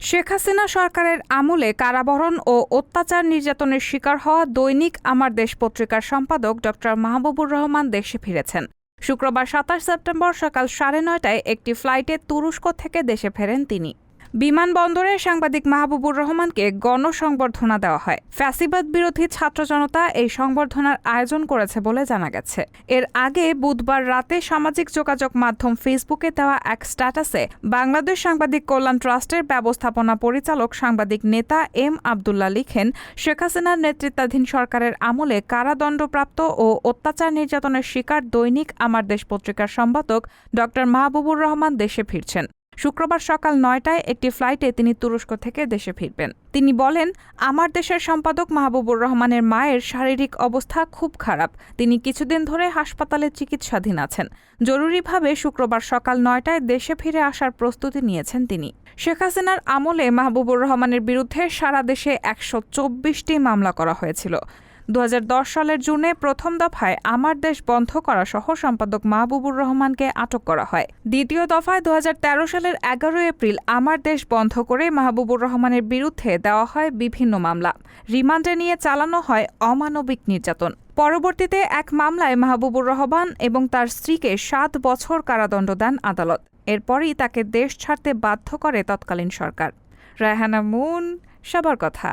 শেখ হাসিনা সরকারের আমলে কারাবরণ ও অত্যাচার নির্যাতনের শিকার হওয়া দৈনিক আমার দেশ পত্রিকার সম্পাদক ড মাহবুবুর রহমান দেশে ফিরেছেন। শুক্রবার ২৭ সেপ্টেম্বর সকাল ৯:৩০টায় একটি ফ্লাইটে তুরস্ক থেকে দেশে ফেরেন তিনি। বিমানবন্দরে সাংবাদিক মাহবুবুর রহমানকে গণসংবর্ধনা দেওয়া হয়। ফ্যাসিবাদ বিরোধী ছাত্র জনতা এই সংবর্ধনার আয়োজন করেছে বলে জানা গেছে। এর আগে বুধবার রাতে সামাজিক যোগাযোগ মাধ্যম ফেসবুকে দেওয়া এক স্ট্যাটাসে বাংলাদেশ সাংবাদিক কল্যাণ ট্রাস্টের ব্যবস্থাপনা পরিচালক সাংবাদিক নেতা এম আবদুল্লাহ লিখেন, শেখ হাসিনার নেতৃত্বাধীন সরকারের আমলে কারাদণ্ডপ্রাপ্ত ও অত্যাচার নির্যাতনের শিকার দৈনিক আমার দেশ পত্রিকার সম্পাদক ড মাহবুবুর রহমান দেশে ফিরছেন। শুক্রবার সকাল ৯টায় একটি ফ্লাইটে তিনি তুরস্ক থেকে দেশে ফিরবেন। তিনি বলেন, আমার দেশের সম্পাদক মাহবুবুর রহমানের মায়ের শারীরিক অবস্থা খুব খারাপ। তিনি কিছুদিন ধরে হাসপাতালে চিকিৎসাধীন আছেন। জরুরিভাবে শুক্রবার সকাল ৯টায় দেশে ফিরে আসার প্রস্তুতি নিয়েছেন তিনি। শেখ হাসিনার আমলে মাহবুবুর রহমানের বিরুদ্ধে সারা দেশে ১২৪টি মামলা করা হয়েছিল। ২০১০ সালের জুনে প্রথম দফায় আমার দেশ বন্ধ করা সহ সম্পাদক মাহবুবুর রহমানকে আটক করা হয়। দ্বিতীয় দফায় ২০১৩ সালের ১১ এপ্রিল আমার দেশ বন্ধ করে মাহবুবুর রহমানের বিরুদ্ধে দেওয়া হয় বিভিন্ন মামলা। রিমান্ডে নিয়ে চালানো হয় অমানবিক নির্যাতন। পরবর্তীতে এক মামলায় মাহবুবুর রহমান এবং তার স্ত্রীকে ৭ বছর কারাদণ্ড দেন আদালত। এরপরই তাকে দেশ ছাড়তে বাধ্য করে তৎকালীন সরকার। রায়হানা মুন, সবার কথা।